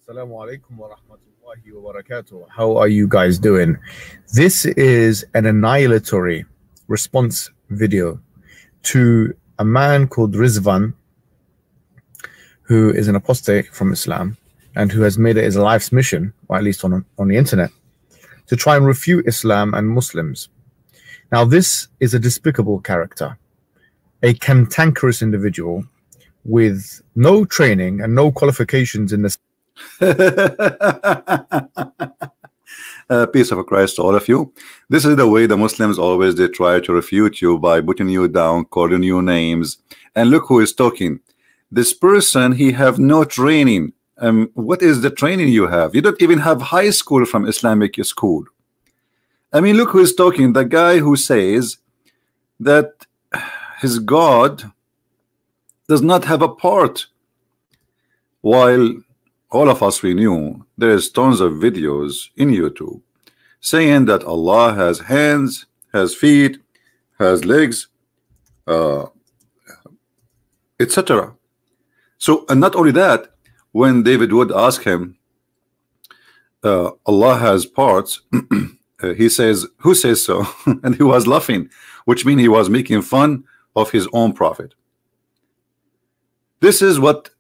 Assalamu alaikum wa rahmatullahi wa barakatuh. How are you guys doing? This is an annihilatory response video to a man called Rizzwan, who is an apostate from Islam and who has made it his life's mission, or at least on the internet, to try and refute Islam and Muslims. Now, this is a despicable character, a cantankerous individual with no training and no qualifications in this. Peace of Christ to all of you. This is the way the Muslims always they try to refute you, by putting you down, calling you names. And look who is talking. This person, he have no training. What is the training you have? You don't even have high school from Islamic school. I mean, look who is talking. The guy who says that his God does not have a part, while all of us, we knew there is tons of videos in YouTube saying that Allah has hands, has feet, has legs, etc. So, and not only that, when David would ask him, Allah has parts, he says, who says so? And he was laughing, which means he was making fun of his own prophet. This is what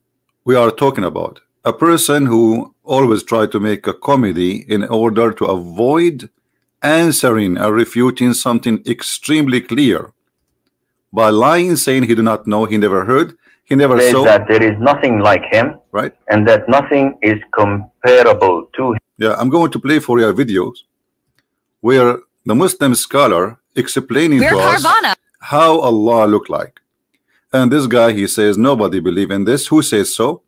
we are talking about. A person who always try to make a comedy in order to avoid answering or refuting something extremely clear by lying, saying he do not know, he never heard, he never saw. That there is nothing like him, right? And that nothing is comparable to him. Yeah, I'm going to play for your videos where the Muslim scholar explaining to us how Allah look like. And this guy, he says nobody believe in this. Who says so?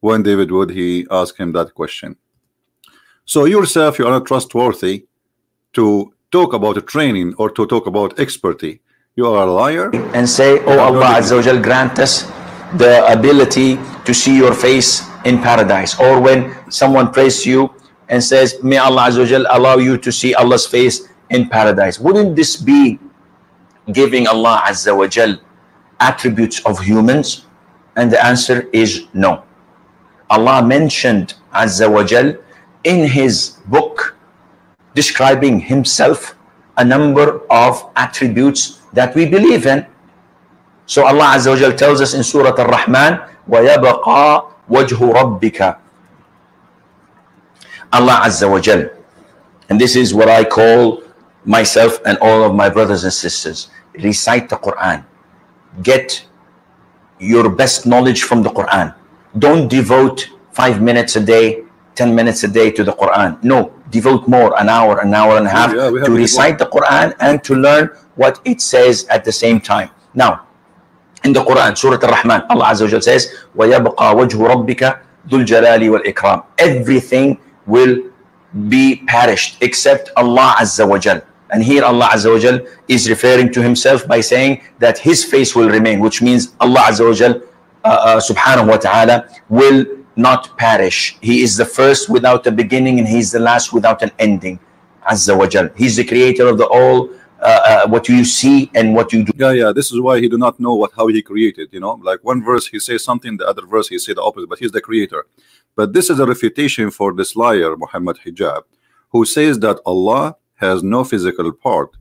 When David would, he asked him that question. So yourself, you are not trustworthy to talk about a training or to talk about expertise. You are a liar. And say, oh Allah Azza wa Jal, grant us the ability to see your face in paradise. Or when someone prays to you and says, may Allah Azza wa Jal allow you to see Allah's face in paradise. Wouldn't this be giving Allah Azza wa Jal attributes of humans? And the answer is no. Allah mentioned Azza wa Jal in his book describing himself a number of attributes that we believe in. So Allah Azza wa Jal tells us in Surah Ar-Rahman, وَيَبَقَى وَجْهُ رَبِّكَ. Allah Azza wa Jal, and this is what I call myself and all of my brothers and sisters, recite the Quran. Get your best knowledge from the Quran. Don't devote 5 minutes a day, 10 minutes a day to the Quran. No, devote more, an hour and a half to recite the Quran and to learn what it says at the same time. Now, in the Quran, Surah Ar-Rahman, Allah Azza wa Jal says, وَيَبْقَى وَجْهُ رَبِّكَ ذُو الْجَلَالِ وَالْإِكْرَامِ. Everything will be perished except Allah Azza wa Jal. And here Allah Azza wa Jal is referring to himself by saying that his face will remain, which means Allah Azza wa Jal subhanahu wa ta'ala will not perish. He is the first without a beginning, and he's the last without an ending. Azza wa Jal. He's the creator of the all, what you see and what you do. Yeah, this is why he do not know how he created, you know, like one verse he says something, the other verse he said the opposite, but he's the creator. But this is a refutation for this liar Muhammad Hijab, who says that Allah has no physical part,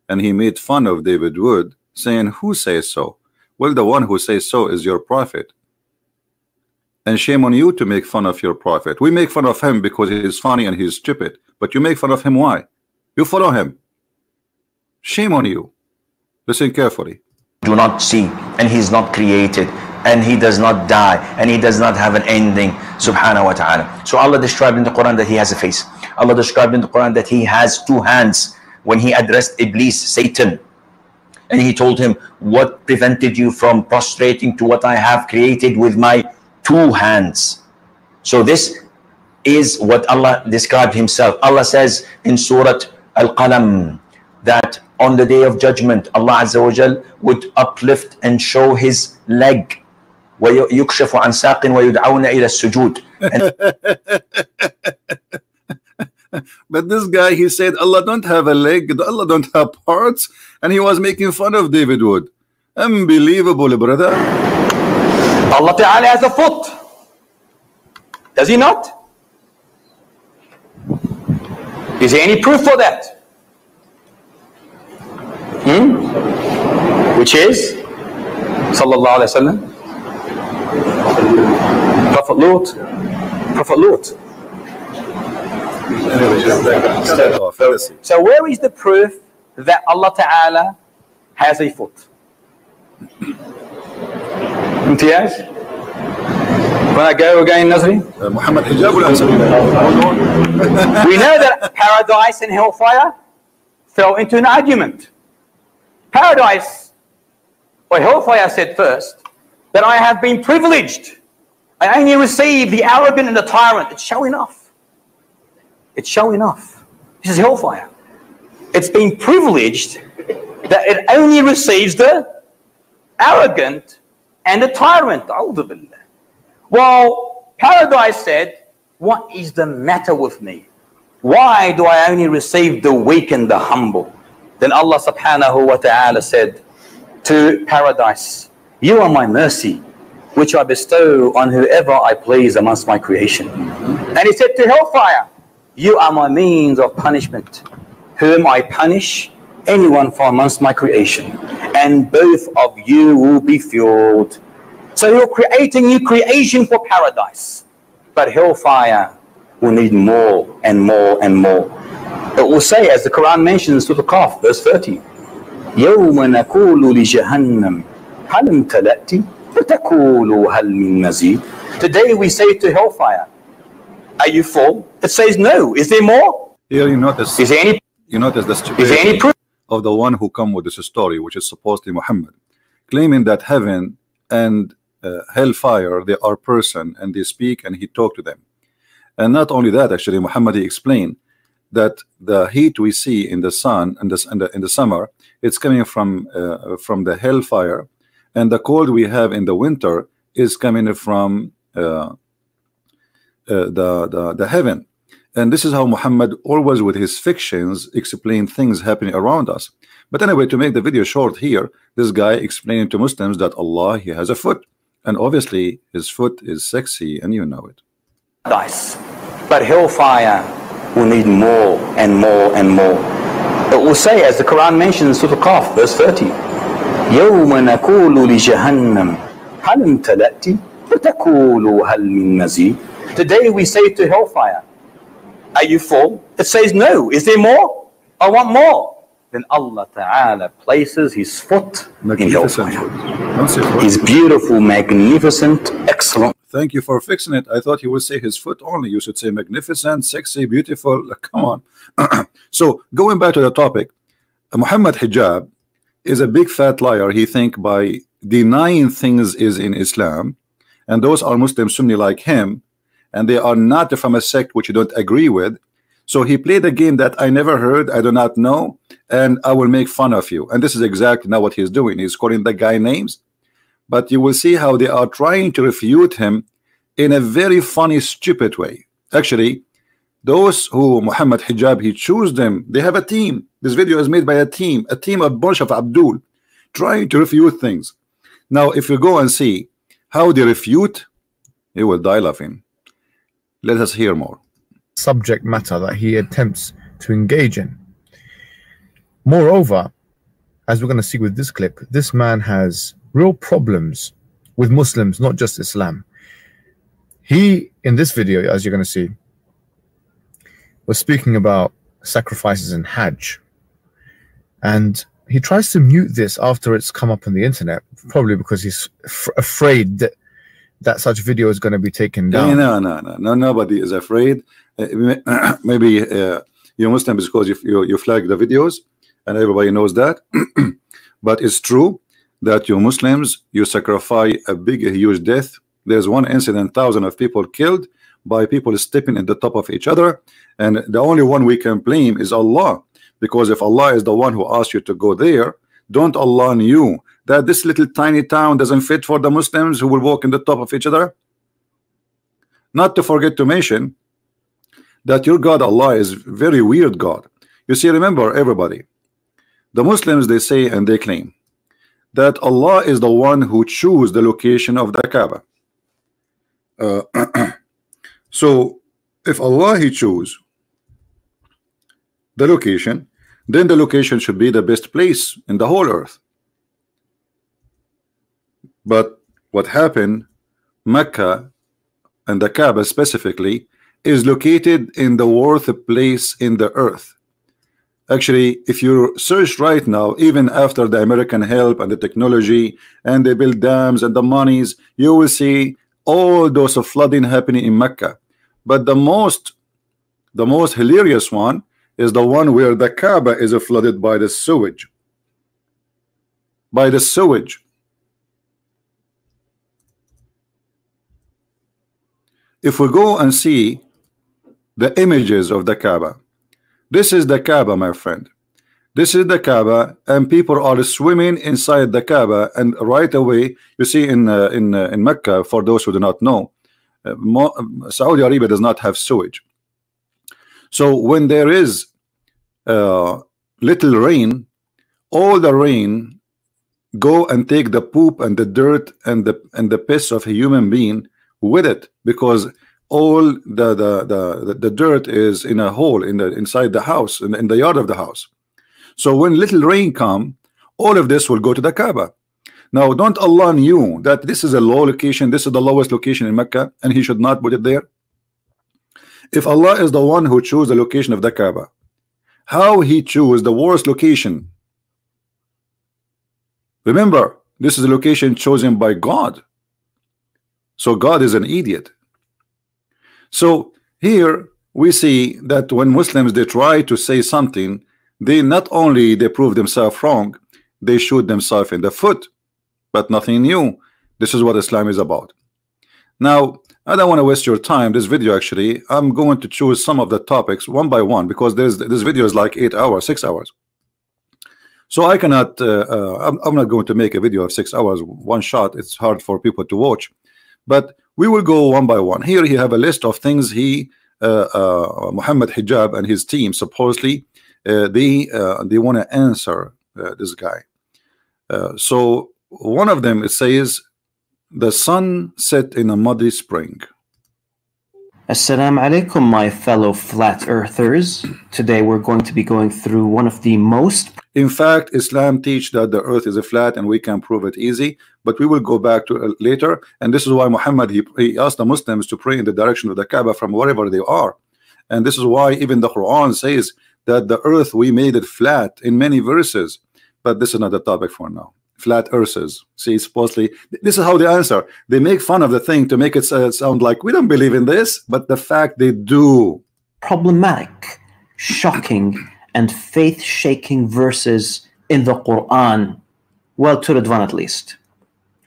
and he made fun of David Wood, saying, who says so? Well, the one who says so is your prophet. And shame on you to make fun of your prophet. We make fun of him because he's funny and he's stupid. But you make fun of him, why? You follow him. Shame on you. Listen carefully. Do not see, and he's not created, and he does not die, and he does not have an ending, subhanahu wa ta'ala. So Allah described in the Quran that he has a face. Allah described in the Quran that he has 2 hands when he addressed Iblis, Satan. And he told him, what prevented you from prostrating to what I have created with my 2 hands? So this is what Allah described himself. Allah says in Surah Al-Qalam that on the day of judgment, Allah Azza wa Jal would uplift and show his leg. وَيُكْشَفُ عَنْ سَاقٍ وَيُدْعَوْنَ إِلَى السُّجُودِ. But this guy, he said Allah don't have a leg, Allah don't have parts, and he was making fun of David Wood. Unbelievable, brother. Allah Ta'ala has a foot. Does he not? Is there any proof for that? Which is Sallallahu Alaihi Wasallam, Prophet Lut. Prophet Lut. So where is the proof that Allah Ta'ala has a foot? Imtiaz? When I go again, Nazri? Muhammad Hijab will answer. We know that paradise and hellfire fell into an argument. Paradise or hellfire said first that I have been privileged. I only receive the arrogant and the tyrant. It's showing off. It's showing off. This is hellfire. It's been privileged that it only receives the arrogant and the tyrant. Well, paradise said, what is the matter with me? Why do I only receive the weak and the humble? Then Allah subhanahu wa ta'ala said to paradise, you are my mercy, which I bestow on whoever I please amongst my creation. And he said to hellfire, you are my means of punishment, whom I punish anyone from amongst my creation. And both of you will be fueled. So you're creating new creation for paradise. But hellfire will need more and more and more. It will say, as the Quran mentions, Surah Al-Khidh, verse 30, يَوْمَ نَقُولُ لِجَهَنَّمْ هَلْ امْتَلَأْتِ فَتَقُولُ هَلْ مِن مَزِيدٍ. Today we say to hellfire, are you full? It says no. Is there more? Here you notice, is there any, you notice the is there any proof of the one who come with this story, which is supposedly Muhammad, claiming that heaven and hellfire, they are person and they speak and he talked to them. And not only that, actually, Muhammad, he explained that the heat we see in the sun and in the summer, it's coming from the hellfire, and the cold we have in the winter is coming from the heaven. And this is how Muhammad always with his fictions explain things happening around us. But anyway, to make the video short here, this guy explaining to Muslims that Allah, he has a foot, and obviously his foot is sexy, and you know it. Nice. But hellfire will need more and more and more. It will say, as the Quran mentions, Surah Al-Khidh, verse 30, يَوْمَ نَقُولُ لِجَهَنَّمْ هَلْ امْتَلَأْتِ فَتَقُولُ هَلْ مِن مَزِيدٍ. Today we say to hellfire, are you full? It says no. Is there more? I want more. Then Allah Ta'ala places his foot in hellfire. His beautiful, magnificent, excellent. Thank you for fixing it. I thought you would say his foot only. You should say magnificent, sexy, beautiful. Come on. So going back to the topic, Muhammad Hijab is a big fat liar. He think by denying things is in Islam, and those are Muslim Sunni like him, and they are not from a sect which you don't agree with. So he played a game that I never heard, I do not know, and I will make fun of you. And this is exactly now what he's doing. He's calling the guy names, but you will see how they are trying to refute him in a very funny, stupid way. Actually, those who Muhammad Hijab, he choose them, they have a team. This video is made by a team of bunch of Abdul trying to refute things. Now if you go and see how they refute, you will die laughing. Let us hear more. Subject matter that he attempts to engage in. Moreover, as we're going to see with this clip, this man has real problems with Muslims, not just Islam. He, in this video, as you're going to see, was speaking about sacrifices in Hajj, and he tries to mute this after it's come up on the internet, probably because he's afraid that such video is going to be taken down. No, nobody is afraid. Maybe you're Muslim because you flag the videos and everybody knows that. But it's true that you Muslims, you sacrifice a huge death. There's one incident, thousands of people killed by people stepping at the top of each other, and the only one we can blame is Allah, because if Allah is the one who asked you to go there, don't Allah knew that this little tiny town doesn't fit for the Muslims who will walk in the top of each other? Not to forget to mention that your God Allah is very weird God. You see, remember everybody, the Muslims, they say and they claim that Allah is the one who choose the location of the Kaaba. So if Allah he choose the location, then the location should be the best place in the whole earth. But what happened, Mecca and the Kaaba specifically is located in the worst place in the earth. Actually, if you search right now, even after the American help and the technology and they build dams and the monies, you will see all those of flooding happening in Mecca. But the most hilarious one is the one where the Kaaba is flooded by the sewage. By the sewage. If we go and see the images of the Kaaba, this is the Kaaba, my friend. This is the Kaaba, and people are swimming inside the Kaaba. And right away, you see in Mecca, for those who do not know, Saudi Arabia does not have sewage. So when there is little rain, all the rain go and take the poop and the dirt and the piss of a human being with it, because all the dirt is in a hole inside the house, in the yard of the house. So when little rain come, all of this will go to the Kaaba. Now, don't Allah knew that this is a low location, this is the lowest location in Mecca, and He should not put it there? If Allah is the one who chose the location of the Kaaba, how He chose the worst location? Remember, this is a location chosen by God. So God is an idiot. So here we see that when Muslims they try to say something, they not only they prove themselves wrong, they shoot themselves in the foot. But nothing new. This is what Islam is about. Now, I don't want to waste your time. This video, actually, I'm going to choose some of the topics one by one, because this video is like 8 hours, 6 hours. So I cannot. I'm not going to make a video of 6 hours one shot. It's hard for people to watch. But we will go one by one. Here you have a list of things Muhammad Hijab and his team supposedly they want to answer this guy. So one of them, it says the sun set in a muddy spring. Assalamu alaikum, my fellow flat earthers. Today we're going to be going through one of the most... In fact, Islam teach that the earth is a flat and we can prove it easy, but we will go back to it later. And this is why Muhammad, he asked the Muslims to pray in the direction of the Kaaba from wherever they are. And this is why even the Quran says that the earth, we made it flat in many verses. But this is not the topic for now. Flat earthers. See, supposedly, this is how they answer. They make fun of the thing to make it sound like we don't believe in this, but the fact they do. Problematic, shocking, and faith-shaking verses in the Quran. Well, to Rizzwan at least.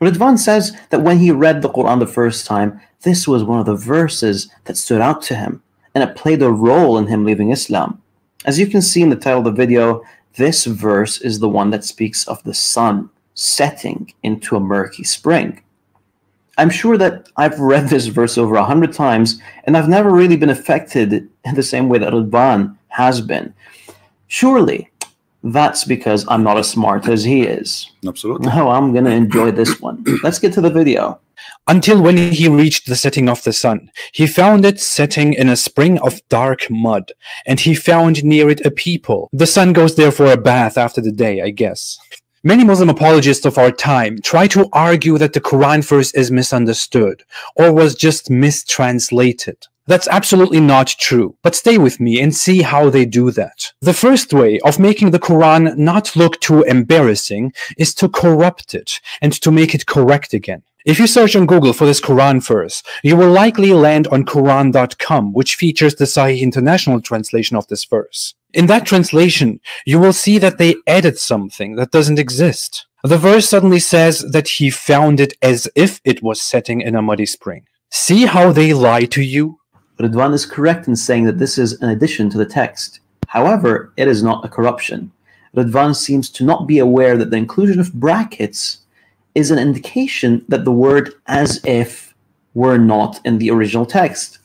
Rizzwan says that when he read the Quran the first time, this was one of the verses that stood out to him, and it played a role in him leaving Islam. As you can see in the title of the video, this verse is the one that speaks of the sun setting into a murky spring. I'm sure that I've read this verse over 100 times, and I've never really been affected in the same way that Rizzwan has been. Surely, that's because I'm not as smart as he is. Absolutely. Now I'm going to enjoy this one. Let's get to the video. Until when he reached the setting of the sun, he found it setting in a spring of dark mud, and he found near it a people. The sun goes there for a bath after the day, I guess. Many Muslim apologists of our time try to argue that the Quran verse is misunderstood or was just mistranslated. That's absolutely not true, but stay with me and see how they do that. The first way of making the Quran not look too embarrassing is to corrupt it and to make it correct again. If you search on Google for this Quran verse, you will likely land on Quran.com, which features the Sahih International translation of this verse. In that translation, you will see that they added something that doesn't exist. The verse suddenly says that he found it as if it was setting in a muddy spring. See how they lie to you? Rizzwan is correct in saying that this is an addition to the text. However, it is not a corruption. Rizzwan seems to not be aware that the inclusion of brackets is an indication that the word as if were not in the original text.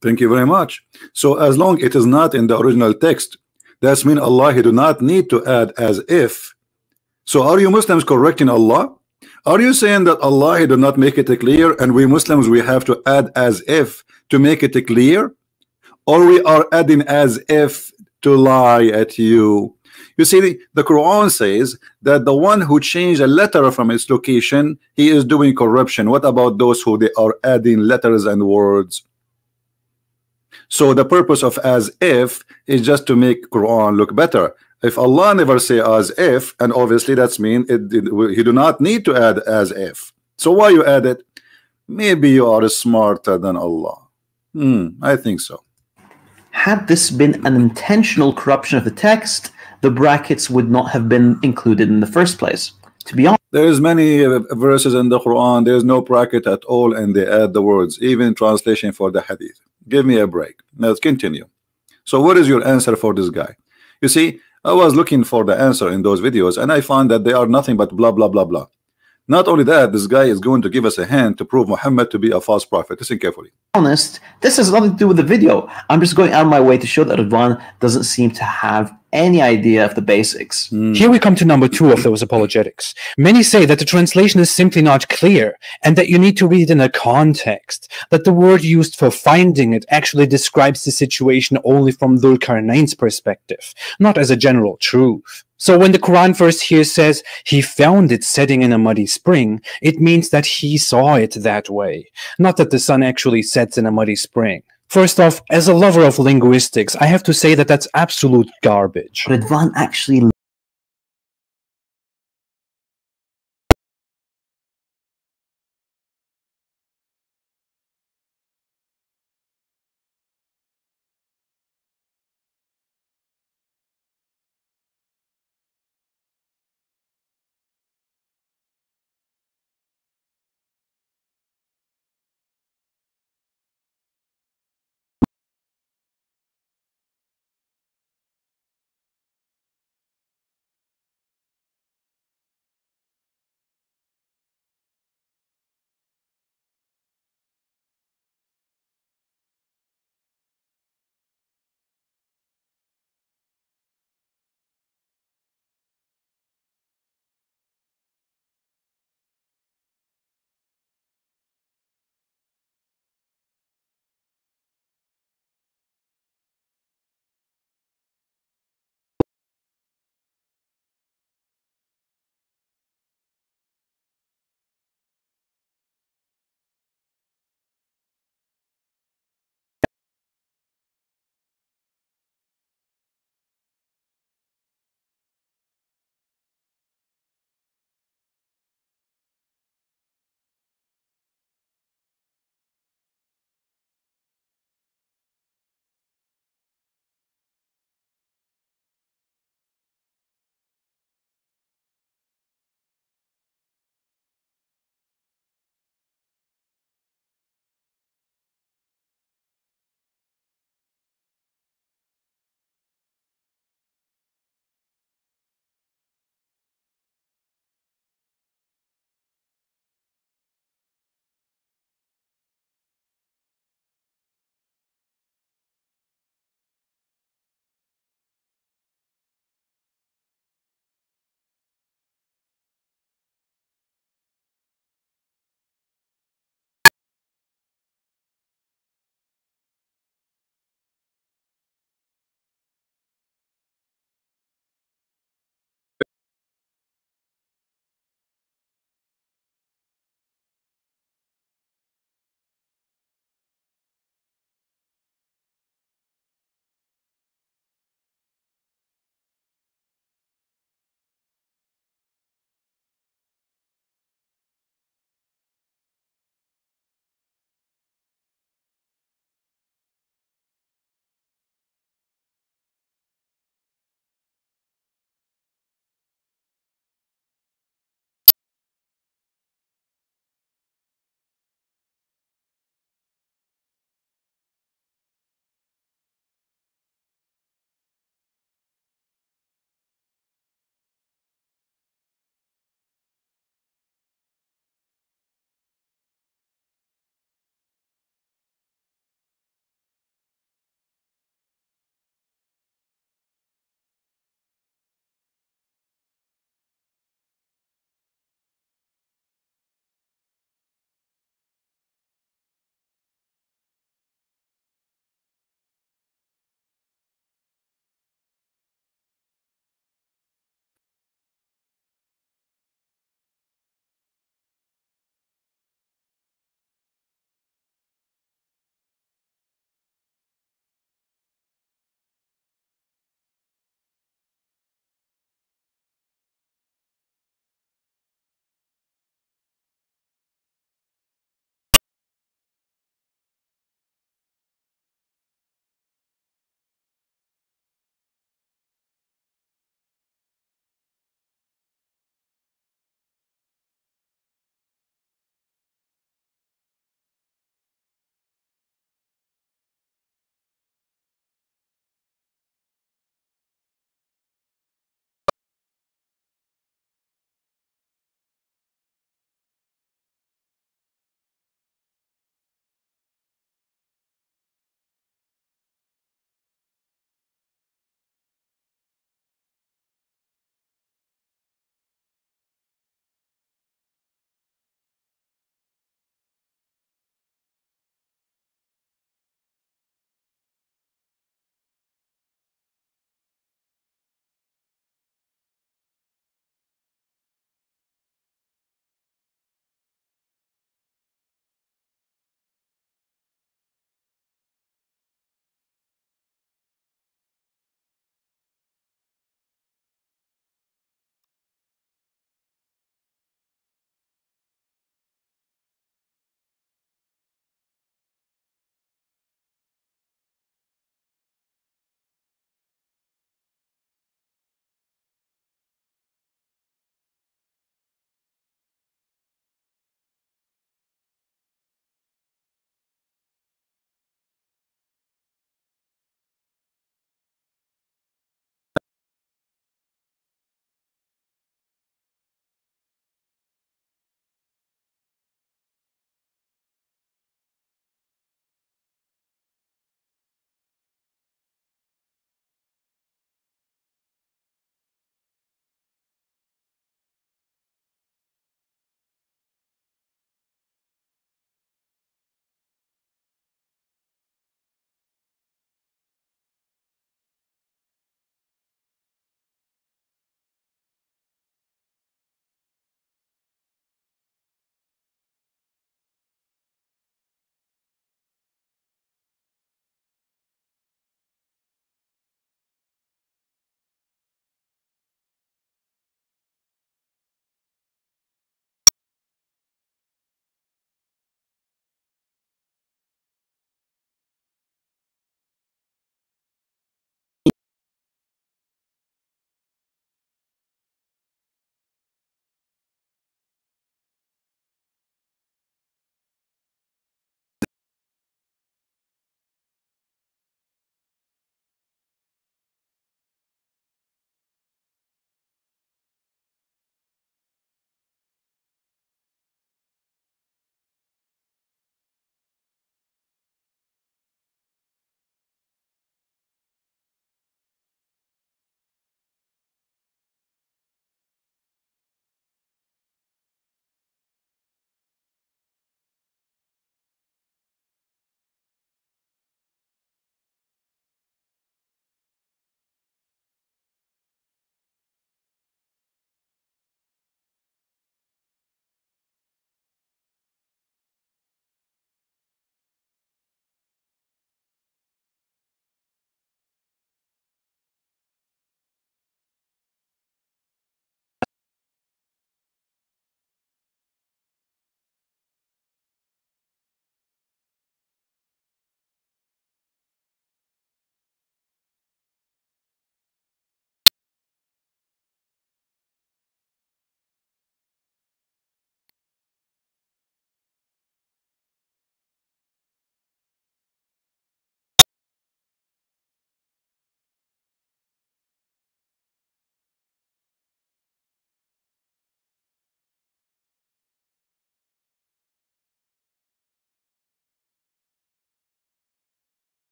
Thank you very much. So as long it is not in the original text, that means Allah he do not need to add as if. So are you Muslims correcting Allah? Are you saying that Allah he do not make it clear and we Muslims we have to add as if to make it clear? Or we are adding as if to lie at you. You see, the Quran says that the one who changed a letter from its location, he is doing corruption. What about those who they are adding letters and words? So the purpose of as if is just to make Quran look better. If Allah never say as if, and obviously that's mean he do not need to add as if. So why you add it? Maybe you are smarter than Allah. I think so. Had this been an intentional corruption of the text, the brackets would not have been included in the first place. To be honest, there is many verses in the Quran, there is no bracket at all, and they add the words, even translation for the hadith. Give me a break. Let's continue. So what is your answer for this guy? You see, I was looking for the answer in those videos, and I found that they are nothing but blah blah blah blah. Not only that, this guy is going to give us a hint to prove Muhammad to be a false prophet. Listen carefully. This has nothing to do with the video. I'm just going out of my way to show that Rizzwan doesn't seem to have any idea of the basics. Here we come to number 2 of those apologetics. Many say that the translation is simply not clear and that you need to read it in a context, that the word used for finding it actually describes the situation only from Dhul-Qarnain's perspective, not as a general truth. So when the Quran verse here says he found it setting in a muddy spring, it means that he saw it that way, not that the sun actually sets in a muddy spring. First off, as a lover of linguistics, I have to say that that's absolute garbage. Rizzwan actually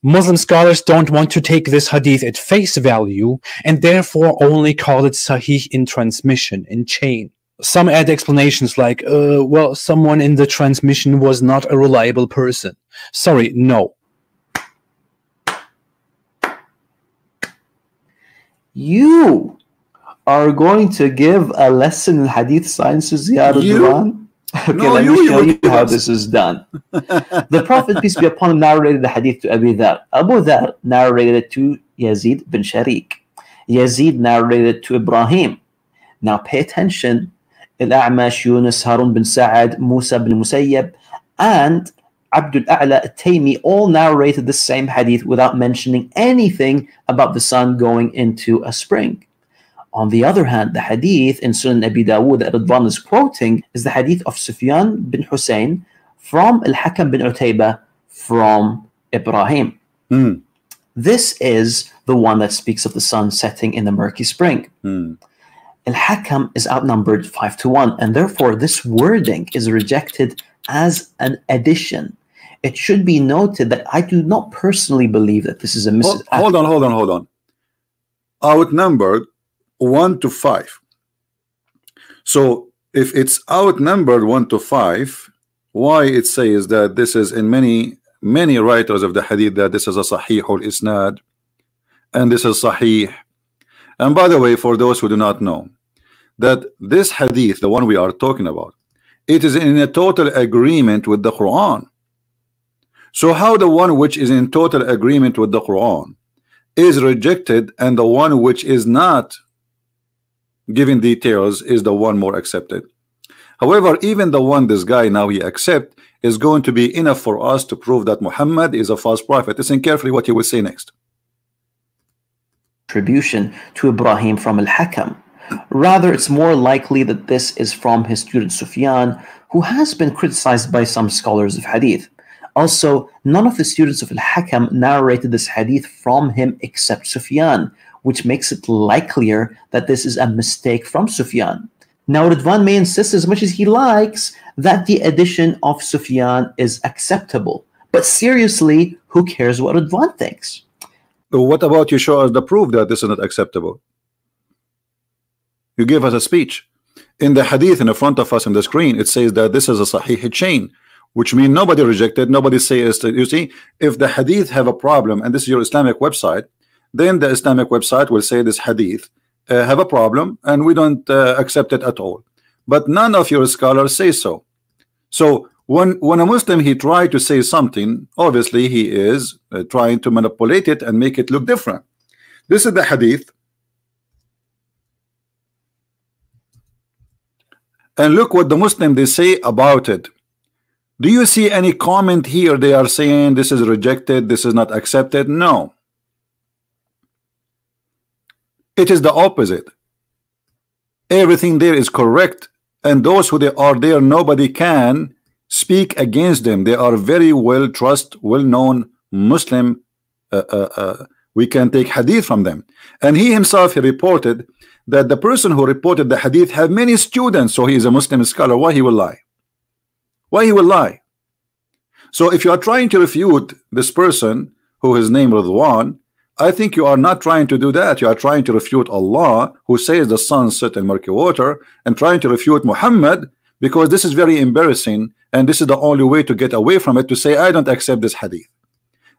Muslim scholars don't want to take this hadith at face value and therefore only call it sahih in transmission, in chain. Some add explanations like, well, someone in the transmission was not a reliable person. Sorry, no. You are going to give a lesson in hadith sciences, Ya Rizzwan? Okay, No, let me show you how us. this is done. The Prophet, peace be upon him, narrated the hadith to Abu Dhar. Abu Dhar narrated it to Yazid bin Sharik. Yazid narrated it to Ibrahim. Now pay attention. Al-A'mash, Yunus, Harun bin Sa'ad, Musa bin Musayyab, and Abdul A'la al-Taymi all narrated the same hadith without mentioning anything about the sun going into a spring. On the other hand, the hadith in Sunan Abi Dawud that Rizzwan is quoting is the hadith of Sufyan bin Hussein from Al-Hakam bin Utaybah from Ibrahim. This is the one that speaks of the sun setting in the murky spring. Al-Hakam is outnumbered 5-1, and therefore this wording is rejected as an addition. It should be noted that I do not personally believe that this is a Hold on. Outnumbered 1-5. So if it's outnumbered 1-5, why it says that this is in many writers of the hadith that this is a sahih al-isnad and this is sahih. And by the way, for those who do not know, that this hadith, the one we are talking about, it is in a total agreement with the Quran. So how the one which is in total agreement with the Quran is rejected and the one which is not giving details is the one more accepted? However, even the one this guy now he accept is going to be enough for us to prove that Muhammad is a false prophet. Listen carefully what he will say next. Attribution to Ibrahim from Al-Hakam. Rather, it's more likely that this is from his student Sufyan, who has been criticized by some scholars of hadith. Also, none of the students of Al-Hakam narrated this hadith from him except Sufyan, which makes it likelier that this is a mistake from Sufyan. Now, Rizzwan may insist as much as he likes that the addition of Sufyan is acceptable. But seriously, who cares what Rizzwan thinks? What about you show us the proof that this is not acceptable? You give us a speech. In the hadith in the front of us on the screen, it says that this is a sahih chain, which means nobody rejected, nobody says, you see, if the hadith have a problem, and this is your Islamic website, then the Islamic website will say this hadith have a problem, and we don't accept it at all. But none of your scholars say so. So when a Muslim, he try to say something, obviously he is trying to manipulate it and make it look different. This is the hadith. And look what the Muslim they say about it. Do you see any comment here? They are saying this is rejected, this is not accepted. No, it is the opposite. Everything there is correct, and those who they are there, nobody can speak against them. They are very well trusted, well-known Muslim. We can take hadith from them. And he himself, he reported that the person who reported the hadith had many students, so he is a Muslim scholar. Why he will lie? Why he will lie? So if you are trying to refute this person who is named Rizzwan, I think you are not trying to do that. You are trying to refute Allah, who says the sun set in murky water, and trying to refute Muhammad, because this is very embarrassing, and this is the only way to get away from it, to say I don't accept this hadith.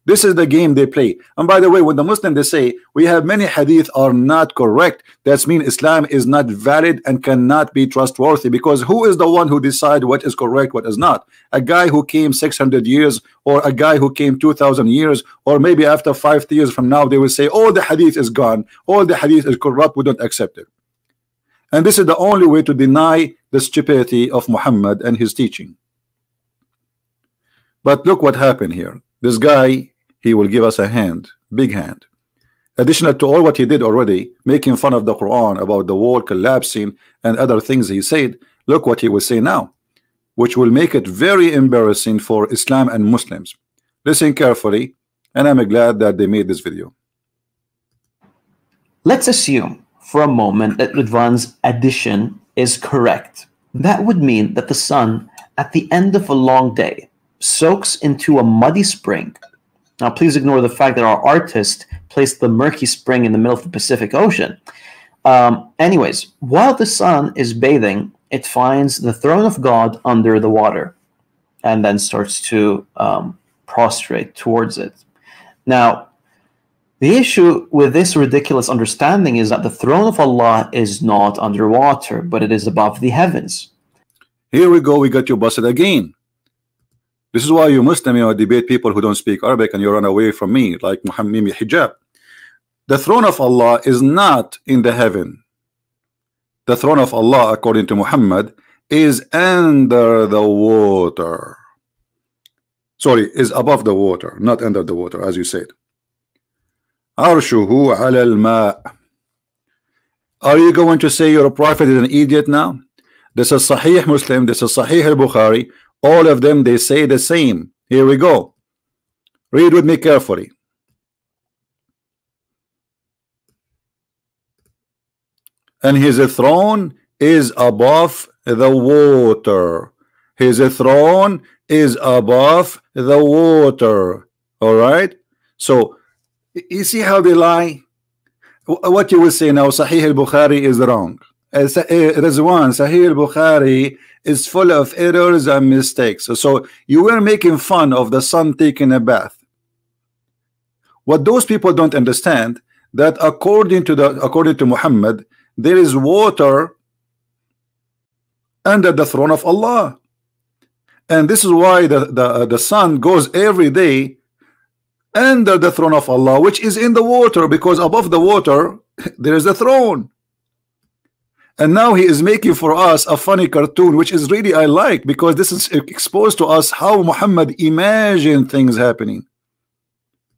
This is the game they play. And by the way, when the Muslim they say we have many hadith are not correct, that means Islam is not valid and cannot be trustworthy, because who is the one who decide what is correct, what is not? A guy who came 600 years, or a guy who came 2,000 years, or maybe after 5 years from now they will say all the hadith is gone, all the hadith is corrupt, we don't accept it. And this is the only way to deny the stupidity of Muhammad and his teaching. But look what happened here. This guy, he will give us a hand, big hand. Additional to all what he did already, making fun of the Quran about the wall collapsing and other things he said, look what he will say now, which will make it very embarrassing for Islam and Muslims. Listen carefully, and I'm glad that they made this video. Let's assume for a moment that Rizzwan's addition is correct. That would mean that the sun, at the end of a long day, soaks into a muddy spring, Now, please ignore the fact that our artist placed the murky spring in the middle of the Pacific Ocean. Anyways, while the sun is bathing, it finds the throne of God under the water and then starts to prostrate towards it. Now, the issue with this ridiculous understanding is that the throne of Allah is not underwater, but it is above the heavens. Here we go, we got you busted again. This is why you Muslim, debate people who don't speak Arabic and you run away from me, like Muhammad Hijab. The throne of Allah is not in the heaven. The throne of Allah, according to Muhammad, is under the water. Sorry, is above the water, not under the water, as you said. Arshuhu ala al-ma'. Are you going to say your prophet is an idiot now? This is Sahih Muslim, this is Sahih al-Bukhari. All of them, they say the same. Here we go. Read with me carefully. And his throne is above the water. His throne is above the water. All right. So you see how they lie. What you will say now, Sahih al-Bukhari is wrong. Rizzwan, Sahih al-Bukhari is full of errors and mistakes. So you were making fun of the sun taking a bath. What those people don't understand, that according to Muhammad, there is water under the throne of Allah. And this is why the sun goes every day under the throne of Allah, which is in the water, because above the water there is a throne. And now he is making for us a funny cartoon, which is really I like, because this is exposed to us how Muhammad imagined things happening.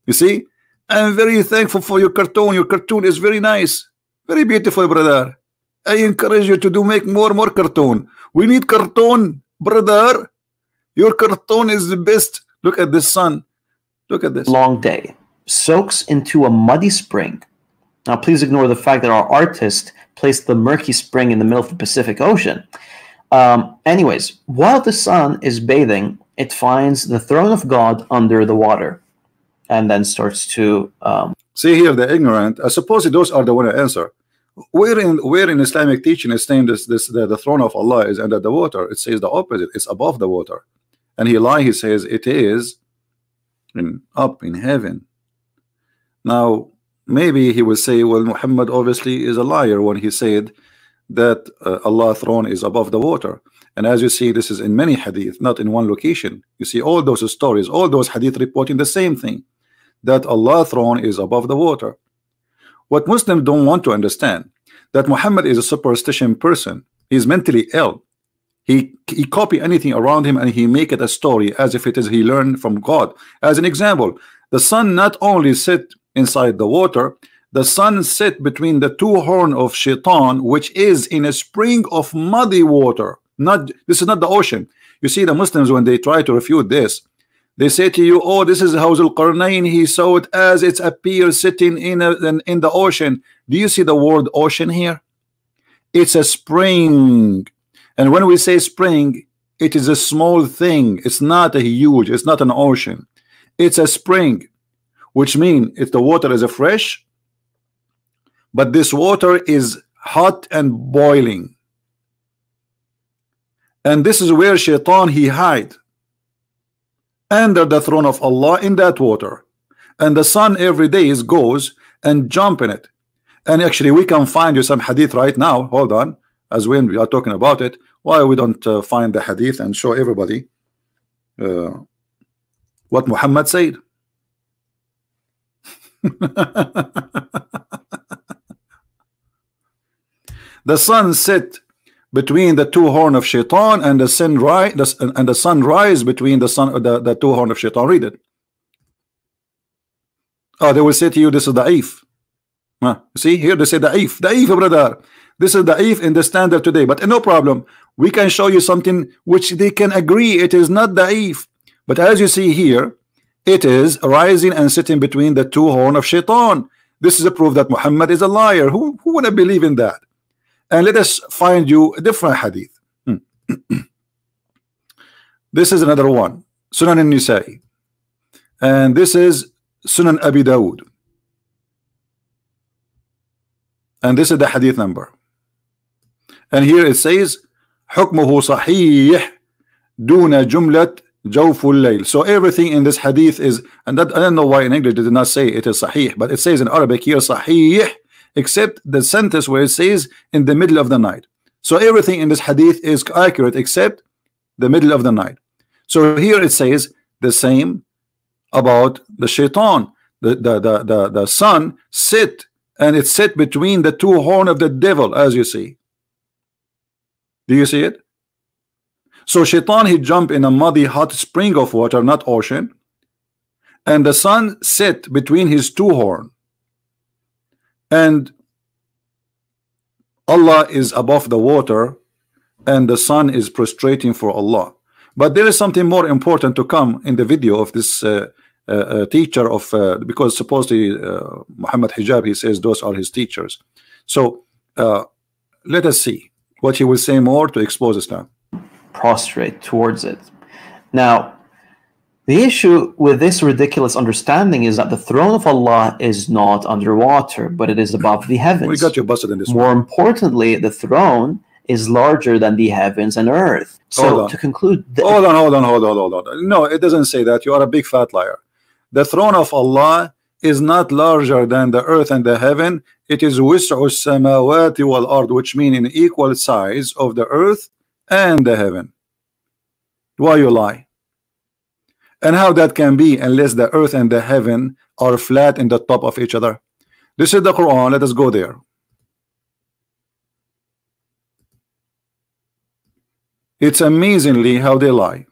You see, I'm very thankful for your cartoon. Your cartoon is very nice, very beautiful, brother. I encourage you to make more cartoon. We need cartoon, brother. Your cartoon is the best. Look at this sun. Look at this. Long day soaks into a muddy spring. Now, please ignore the fact that our artist placed the murky spring in the middle of the Pacific Ocean. Anyways, while the sun is bathing, it finds the throne of God under the water and then starts to see here the ignorant. I suppose those are the one to answer. Where in Islamic teaching is saying the throne of Allah is under the water? It says the opposite. It's above the water. And he says it is up in heaven. Now maybe he will say, well, Muhammad obviously is a liar when he said that Allah's throne is above the water. And as you see, this is in many hadith, not in one location. You see all those stories, all those hadith reporting the same thing, that Allah's throne is above the water. What Muslims don't want to understand, that Muhammad is a superstition person. He's mentally ill. He copy anything around him and he make it a story as if it is he learned from God. As an example, the sun not only sit inside the water, the sun sit between the two horns of shaitan, which is in a spring of muddy water. This is not the ocean. You see, the Muslims, when they try to refute this, they say to you, oh, this is how Dhul-Qarnain, he saw it as it appears sitting in the ocean. Do you see the word ocean here? It's a spring. And when we say spring, it is a small thing. It's not a huge, it's not an ocean. It's a spring, which means if the water is fresh, but this water is hot and boiling. And this is where shaitan he hide under the throne of Allah in that water. And the sun every day goes and jump in it. And actually we can find you some hadith right now. Hold on, as when we are talking about it, why we don't find the hadith and show everybody what Muhammad said. The sun set between the two horns of shaitan, and the sun rise between the two horns of shaitan. Read it. Oh, they will say to you, this is da'if. See here, they say da'if, brother. This is da'if in the standard today, but no problem. We can show you something which they can agree it is not da'if. But as you see here, it is rising and sitting between the two horns of shaitan. This is a proof that Muhammad is a liar. Who would have believe in that? And let us find you a different hadith. This is another one. Sunan al-Nisa'i. and this is Sunan Abi Dawud, and this is the hadith number. And here it says حكمه صحيح دون جملة جوف الليل. So everything in this hadith is, and that I don't know why in English they did not say it is sahih, but it says in Arabic here sahih, except the sentence where it says in the middle of the night. So everything in this hadith is accurate except the middle of the night. So here it says the same about the shaitan. The sun sit, and it sit between the two horns of the devil, as you see. Do you see it? So shaitan, he jump in a muddy hot spring of water, not ocean, and the sun sit between his two horns, and Allah is above the water, and the sun is prostrating for Allah. But there is something more important to come in the video of this teacher of because supposedly Muhammad Hijab, he says those are his teachers. So let us see what he will say more to expose Islam. Prostrate towards it. Now, the issue with this ridiculous understanding is that the throne of Allah is not underwater, but it is above the heavens. We got you busted in this More one. importantly, the throne is larger than the heavens and earth. So to conclude, hold on. No, it doesn't say that. You are a big fat liar. The throne of Allah is not larger than the earth and the heaven. It is wis'u samawati wal ard, which mean in equal size of the earth and the heaven. Why you lie? And how that can be unless the earth and the heaven are flat in the top of each other? This is the Quran. Let us go there. It's amazingly how they lie.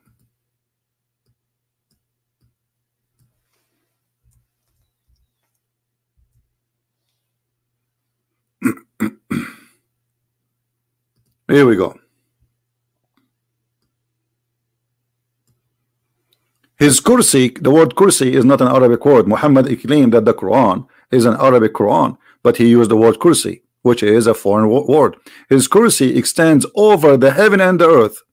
Here we go. His kursi, the word kursi is not an Arabic word. Muhammad claimed that the Quran is an Arabic Quran, but he used the word kursi, which is a foreign word. His kursi extends over the heaven and the earth.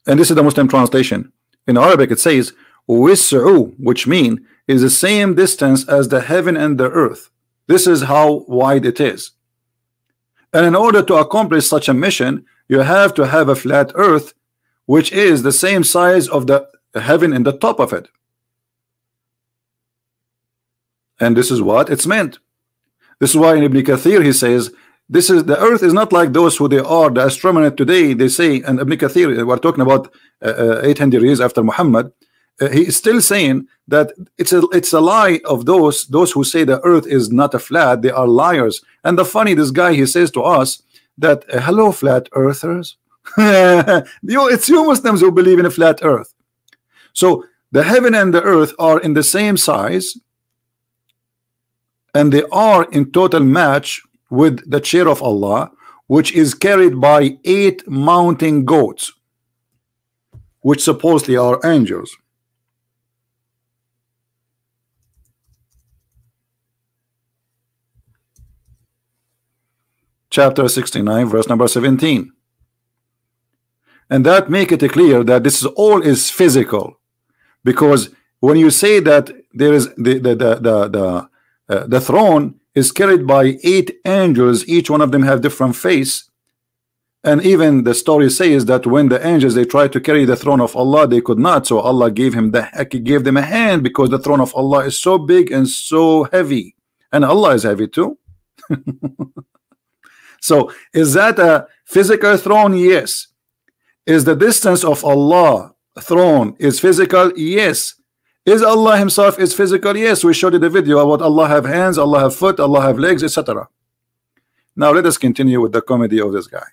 And this is the Muslim translation. In Arabic it says wis'u, which mean is the same distance as the heaven and the earth. This is how wide it is. And in order to accomplish such a mission, you have to have a flat earth, which is the same size of the heaven in the top of it. And this is what it's meant. This is why in Ibn Kathir he says this is the earth is not like those who they are the astronomers today. They say, and Ibn Kathir, we're talking about 800 years after Muhammad, he is still saying that it's a lie of those who say the earth is not a flat. They are liars. And the funny, this guy, he says to us that hello flat earthers. It's you Muslims who believe in a flat earth. So the heaven and the earth are in the same size, and they are in total match with the chair of Allah, which is carried by 8 mountain goats, which supposedly are angels. Chapter 69, verse number 17. And that make it clear that this is all is physical, because when you say that there is the throne is carried by 8 angels, each one of them have different face, and even the story says that when the angels they tried to carry the throne of Allah, they could not, so Allah gave them a hand, because the throne of Allah is so big and so heavy, and Allah is heavy too. So is that a physical throne? Yes. Is the distance of Allah throne is physical? Yes. Is Allah himself is physical? Yes. We showed you the video about Allah have hands, Allah have foot, Allah have legs, etc. Now let us continue with the comedy of this guy.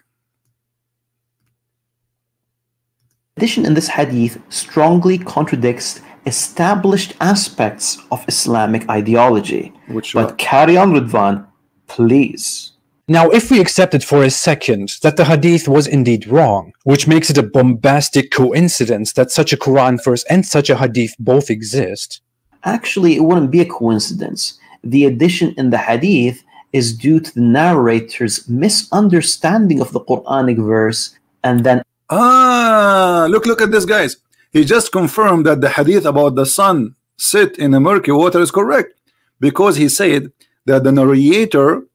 Addition in this hadith strongly contradicts established aspects of Islamic ideology. But carry on, Rizzwan, please. Now, if we accept it for a second that the hadith was indeed wrong, which makes it a bombastic coincidence that such a Quran verse and such a hadith both exist. Actually, it wouldn't be a coincidence. The addition in the hadith is due to the narrator's misunderstanding of the Quranic verse, and then look at this, guys. He just confirmed that the hadith about the sun sit in a murky water is correct, because he said that the narrator,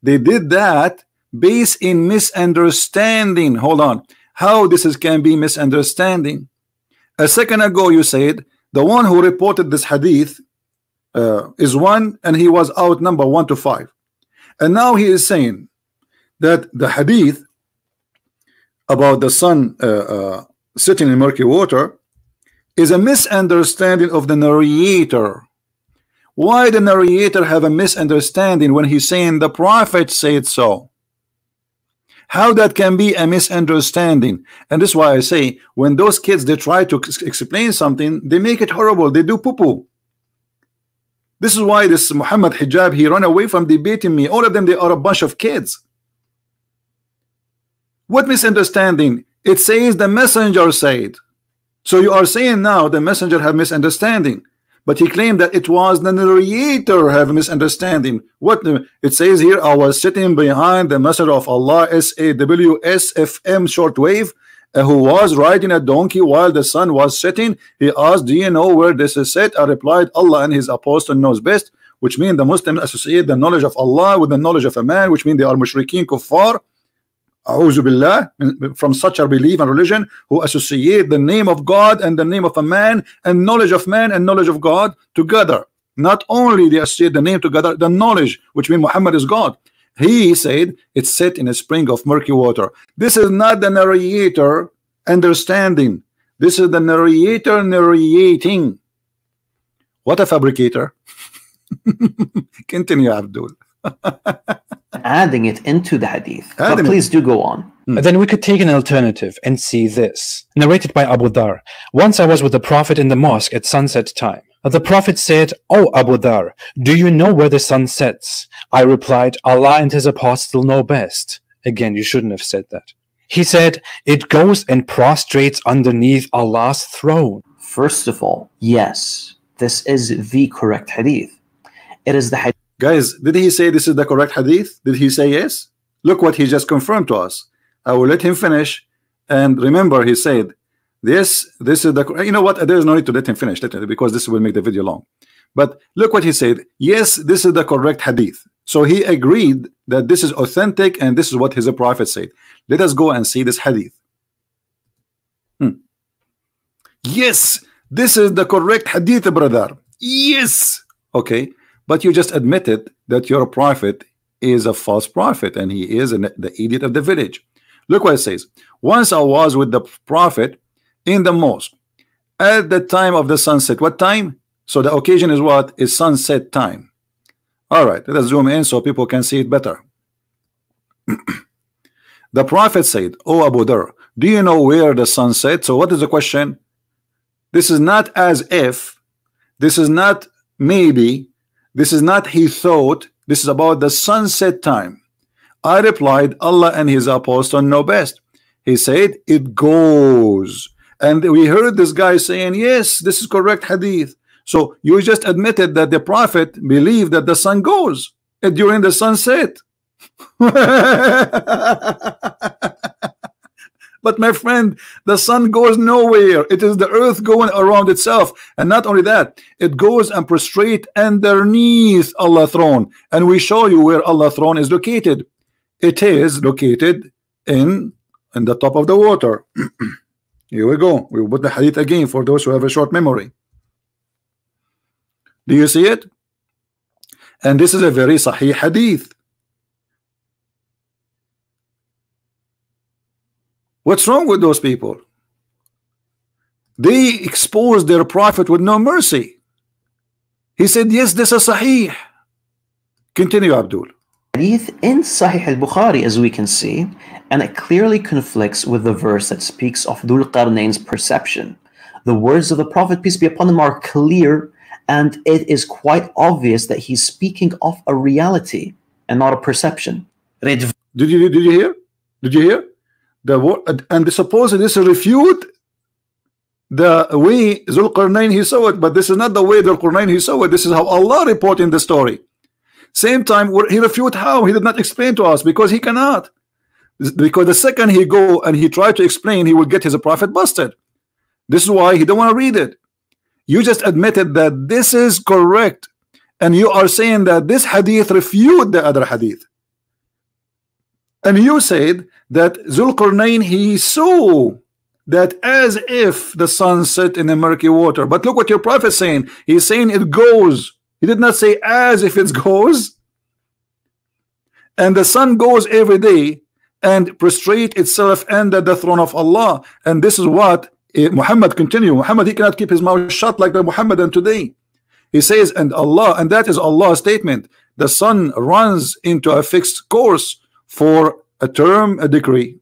they did that based in misunderstanding. Hold on, how this can be misunderstanding? A second ago you said the one who reported this hadith is one, and he was outnumbered 1 to 5, and now he is saying that the hadith about the sun sitting in murky water is a misunderstanding of the narrator. Why the narrator have a misunderstanding when he's saying the prophet said so? How that can be a misunderstanding? And this is why I say, when those kids, they try to explain something, they make it horrible, they do poo-poo. This is why this Muhammad Hijab, he run away from debating me. All of them, they are a bunch of kids. What misunderstanding? It says the messenger said. So you are saying now the messenger have misunderstanding, but he claimed that it was the narrator have misunderstanding. What it says here, I was sitting behind the messenger of Allah, SAWSFM shortwave, who was riding a donkey while the sun was setting. He asked, do you know where this is set? I replied, Allah and his apostle knows best, which means the Muslims associate the knowledge of Allah with the knowledge of a man, which means they are mushrikeen kuffar. A'udhu billah, from such a belief and religion, who associate the name of God and the name of a man and knowledge of man and knowledge of God together. Not only they associate the name together, the knowledge, which means Muhammad is God. He said it's set in a spring of murky water. This is not the narrator understanding. This is the narrator narrating. What a fabricator. Continue, Abdul. Adding it into the hadith. But please do go on. Then we could take an alternative and see this. Narrated by Abu Dhar. Once I was with the Prophet in the mosque at sunset time. The Prophet said, "Oh Abu Dhar, do you know where the sun sets?" I replied, "Allah and his apostle know best." Again, you shouldn't have said that. He said, "It goes and prostrates underneath Allah's throne." First of all, yes, this is the correct hadith. It is the hadith. Guys, did he say this is the correct hadith? Did he say yes? Look what he just confirmed to us. I will let him finish. And remember, he said, this is the, you know what, there's no need to let him finish, because this will make the video long. But look what he said. Yes, this is the correct hadith. So he agreed that this is authentic and this is what his prophet said. Let us go and see this hadith. Yes, this is the correct hadith, brother. Yes. Okay. But you just admitted that your prophet is a false prophet and he is the idiot of the village. Look what it says. Once I was with the prophet in the mosque at the time of the sunset. What time? So the occasion is what? Is sunset time. All right, let us zoom in so people can see it better. The prophet said, "Oh Abu Dhar, do you know where the sun set?" So what is the question? This is not as if, this is not maybe, this is not he thought, this is about the sunset time. I replied, Allah and his apostle know best. He said, it goes. And we heard this guy saying, yes, this is correct hadith. So you just admitted that the prophet believed that the sun goes during the sunset. But my friend, the sun goes nowhere. It is the earth going around itself. And not only that, it goes and prostrate underneath Allah's throne. And we show you where Allah's throne is located. It is located in the top of the water. Here we go. We will put the hadith again for those who have a short memory. Do you see it? And this is a very sahih hadith. What's wrong with those people? They exposed their prophet with no mercy. He said, yes, this is sahih. Continue, Abdul. Hadith in Sahih al-Bukhari, as we can see, and it clearly conflicts with the verse that speaks of Dhul-Qarnain's perception. The words of the Prophet, peace be upon him, are clear, and it is quite obvious that he's speaking of a reality and not a perception. Did you hear? Did you hear? And supposedly this refute the way Dhul-Qarnain he saw it, but this is not the way Dhul-Qarnain he saw it. This is how Allah reporting the story. Same time, he refute how? He did not explain to us because he cannot. Because the second he go and he try to explain, he will get his prophet busted. This is why he don't want to read it. You just admitted that this is correct, and you are saying that this hadith refute the other hadith. And you said that Dhul-Qarnain, he saw that as if the sun set in the murky water. But look what your prophet is saying. He's saying it goes. He did not say as if it goes. And the sun goes every day and prostrate itself under the throne of Allah. And this is what Muhammad continue. Muhammad, he cannot keep his mouth shut like the Muhammadan today. He says, and Allah, and that is Allah's statement. The sun runs into a fixed course for a term, a decree.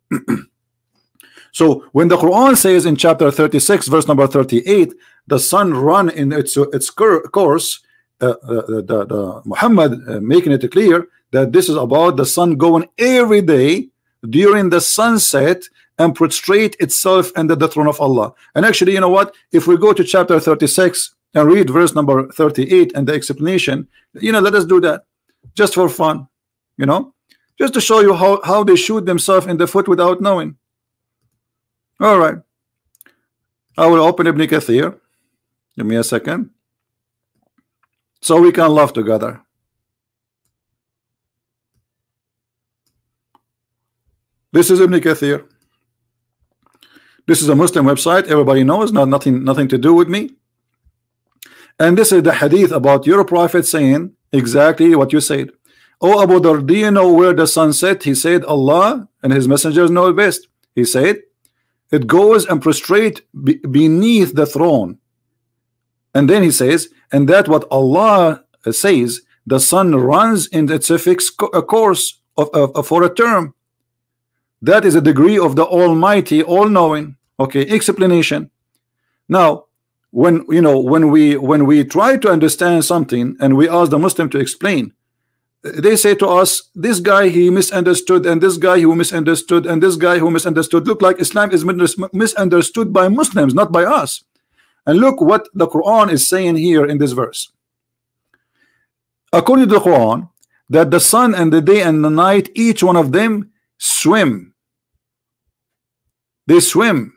So when the Quran says in chapter 36 verse number 38, the sun run in its course, Muhammad making it clear that this is about the sun going every day during the sunset and prostrate itself under the throne of Allah. And actually, you know what, if we go to chapter 36 and read verse number 38 and the explanation, you know, let us do that just for fun, you know, just to show you how they shoot themselves in the foot without knowing. All right, I will open Ibn Kathir. Give me a second so we can laugh together. This is Ibn Kathir. This is a Muslim website, everybody knows, nothing to do with me. And this is the hadith about your prophet saying exactly what you said. Oh Abu Dhar, do you know where the sun set? He said, Allah and his messengers know it best. He said, it goes and prostrate beneath the throne. And then he says, and that what Allah says, the sun runs in its fixed course for a term. That is a degree of the Almighty, all-knowing. Okay, explanation. Now, when we try to understand something and we ask the Muslim to explain, they say to us, this guy he misunderstood, and this guy who misunderstood, and this guy who misunderstood. Look like Islam is misunderstood by Muslims, not by us. And look what the Quran is saying here in this verse. According to the Quran, that the sun and the day and the night, each one of them swim. They swim.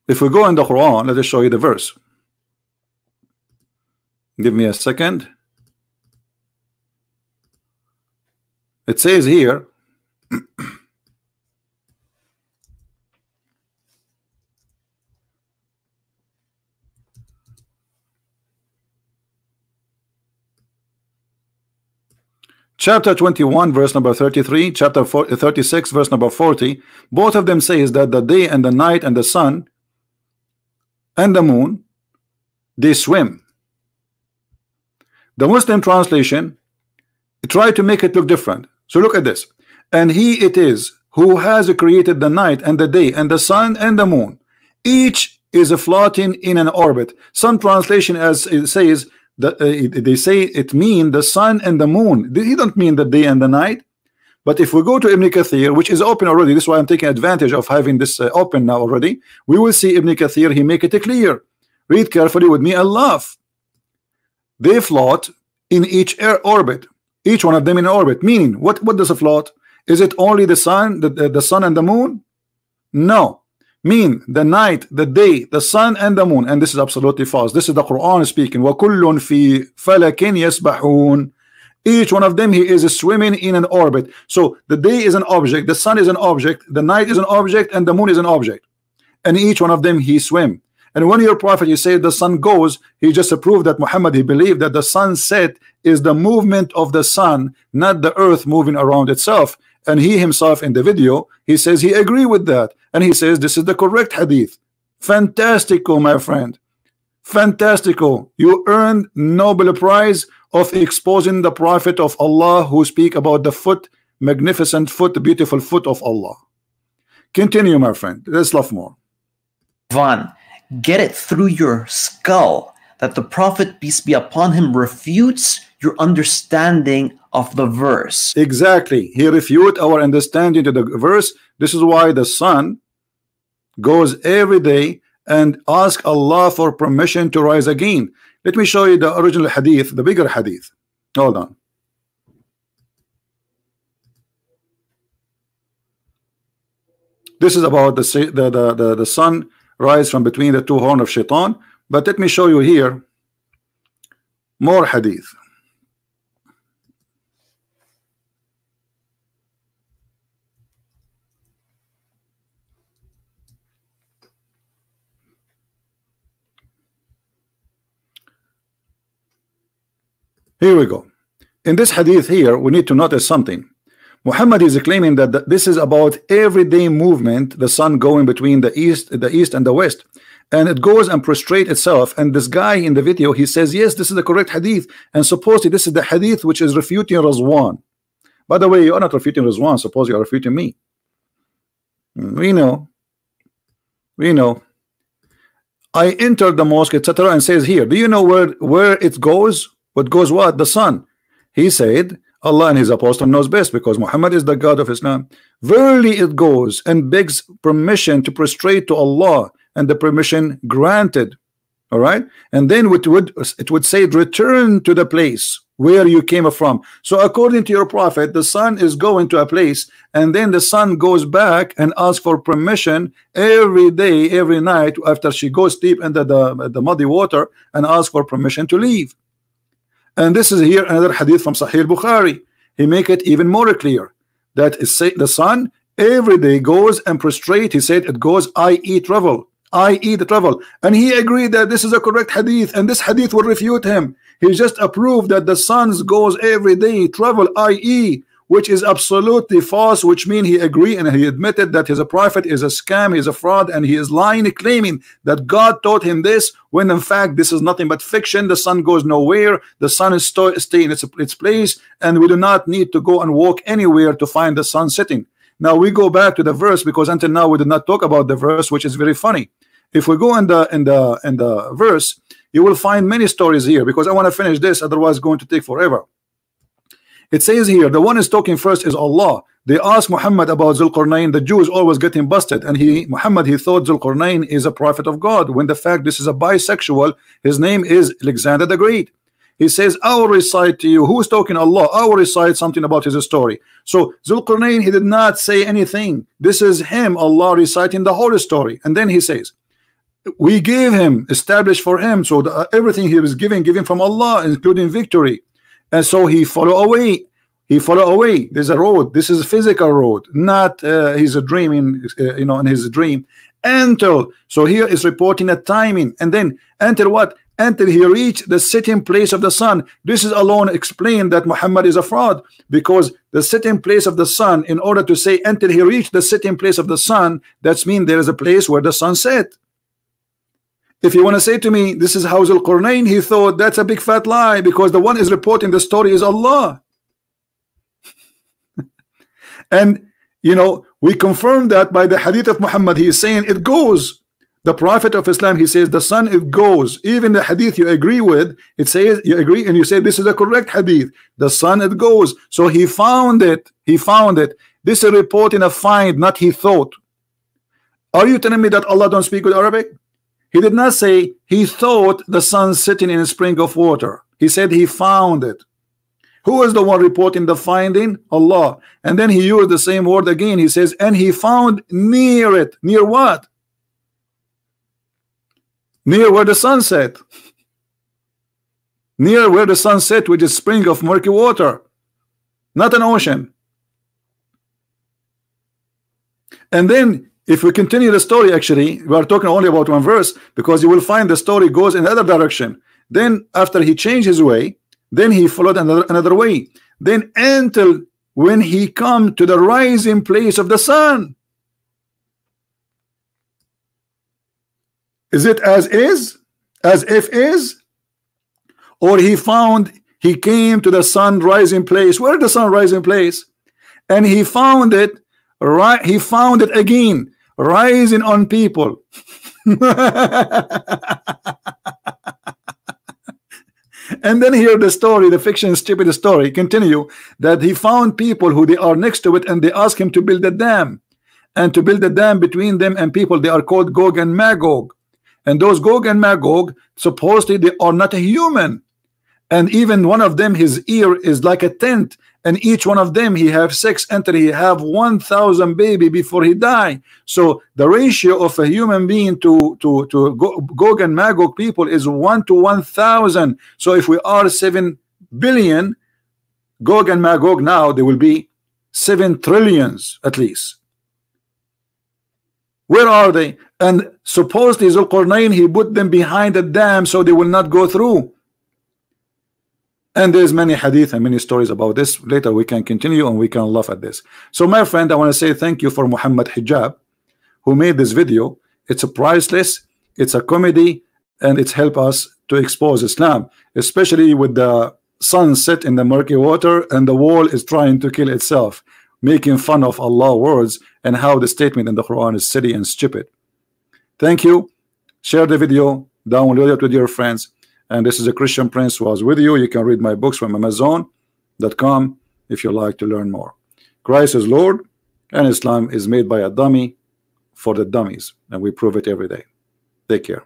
If we go in the Quran, let us show you the verse. Give me a second. It says here, chapter 21 verse number 33, chapter 36 verse number 40, both of them says that the day and the night and the sun and the moon, they swim. The Muslim translation try to make it look different. So look at this. And he it is who has created the night and the day and the sun and the moon. Each is floating in an orbit. Some translation as it says that they say it mean the sun and the moon. He don't mean the day and the night. But if we go to Ibn Kathir, which is open already, this is why I'm taking advantage of having this open now already, we will see Ibn Kathir, he make it clear. Read carefully with me and laugh. They float in each orbit, each one of them in orbit. Meaning, what does a float? Is it only the sun, the sun and the moon? No. Mean the night, the day, the sun and the moon. And this is absolutely false. This is the Quran speaking. وَكُلٌّ فِي فَلَكٍ يَسْبَحُونَ. Each one of them, he is swimming in an orbit. So the day is an object, the sun is an object, the night is an object, and the moon is an object. And each one of them, he swim. And when your prophet, he said the sun goes, he just proved that Muhammad, he believed that the sunset is the movement of the sun, not the earth moving around itself. And he himself in the video, he says he agree with that. And he says this is the correct hadith. Fantastico, my friend. Fantastico. You earned Nobel Prize of exposing the prophet of Allah who speak about the foot, magnificent foot, the beautiful foot of Allah. Continue, my friend. Let's laugh more. Van, get it through your skull that the prophet, peace be upon him, refutes your understanding of the verse. Exactly. He refute our understanding to the verse. This is why the sun goes every day and ask Allah for permission to rise again. Let me show you the original hadith, the bigger hadith. Hold on. This is about the sun rise from between the two horns of shaitan. But let me show you here more hadith. Here we go. In this hadith here, we need to notice something. Muhammad is claiming that this is about everyday movement, the sun going between the east and the west, and it goes and prostrate itself. And this guy in the video, he says, yes, this is the correct hadith, and supposedly this is the hadith which is refuting Rizzwan. By the way, you are not refuting Rizzwan, suppose you are refuting me. We know. I entered the mosque, etc., and says here, do you know where it goes? What goes what? The sun. He said, Allah and his apostle knows best, because Muhammad is the God of Islam. Verily it goes and begs permission to prostrate to Allah, and the permission granted. All right, and then it would say, return to the place where you came from. So according to your prophet, the sun is going to a place, and then the sun goes back and asks for permission every day, every night, after she goes deep into the muddy water, and asks for permission to leave. And this is here another hadith from Sahih Bukhari. He make it even more clear that the sun every day goes and prostrate. He said it goes, i.e. travel, i.e. the travel. And he agreed that this is a correct hadith, and this hadith will refute him. He just approved that the sun goes every day, travel, i.e., which is absolutely false, which means he agreed and he admitted that his prophet is a scam, he's a fraud, and he is lying, claiming that God taught him this, when in fact this is nothing but fiction. The sun goes nowhere, the sun is stay in its place, and we do not need to go and walk anywhere to find the sun setting. Now we go back to the verse, because until now we did not talk about the verse, which is very funny. If we go in the verse, you will find many stories here, because I want to finish this, otherwise it's going to take forever. It says here, the one is talking first is Allah. They asked Muhammad about Dhul-Qarnain. The Jews always getting busted, and Muhammad thought Dhul-Qarnain is a prophet of God, when the fact this is a bisexual. His name is Alexander the Great. He says, I will recite to you. Who is talking? Allah. I will recite something about his story. So Dhul-Qarnain, he did not say anything. This is him, Allah, reciting the whole story. And then he says, we gave him, established for him, so everything he was given from Allah, including victory. And so he follow away. There's a road. This is a physical road, not he's dreaming, in his dream. Until, so here is reporting a timing, and then until what? Until he reached the sitting place of the sun. This is alone explained that Muhammad is a fraud, because the sitting place of the sun, in order to say until he reached the sitting place of the sun, that means there is a place where the sun set. If you want to say to me, this is how Dhul-Qarnain, he thought, that's a big fat lie, because the one is reporting the story is Allah. And we confirm that by the hadith of Muhammad. He is saying it goes. The Prophet of Islam, he says the sun, it goes. Even the hadith you agree with, it says you agree and you say this is a correct hadith. The sun, it goes. So he found it. This is reporting a find, not he thought. Are you telling me that Allah don't speak with Arabic? He did not say he thought the sun sitting in a spring of water. He said he found it. Who is the one reporting the finding? Allah. And then he used the same word again. He says, and he found near it. Near what? Near where the sun set. Near where the sun set, which is spring of murky water, not an ocean. And then if we continue the story, actually, we are talking only about one verse, because you will find the story goes in the other direction. Then after he changed his way, then he followed another way. Then until when he come to the rising place of the sun. Is it as is? As if is? Or he came to the sun rising place. Where the sun rising place? And he found it, right? He found it again, rising on people. And then here the story, the fiction stupid story continue, that he found people who they are next to it, and they ask him to build a dam, and to build a dam between them and people. They are called Gog and Magog, and those Gog and Magog supposedly they are not a human, and even one of them, his ear is like a tent, and each one of them he have sex until he have 1,000 baby before he die. So the ratio of a human being to Gog and Magog people is 1 to 1,000. So if we are 7 billion, Gog and Magog now there will be 7 trillions at least. Where are they? And supposedly Dhul-Qarnain, he put them behind a dam so they will not go through. And there's many hadith and many stories about this. Later we can continue and we can laugh at this. So my friend, I want to say thank you for Muhammad Hijab, who made this video. It's a priceless, it's a comedy, and it's helped us to expose Islam, especially with the sun set in the murky water and the wall is trying to kill itself, making fun of Allah's words and how the statement in the Quran is silly and stupid. Thank you. Share the video, download it with your friends. And this is a Christian Prince who was with you. You can read my books from Amazon.com if you like to learn more. Christ is Lord, and Islam is made by a dummy for the dummies, and we prove it every day. Take care.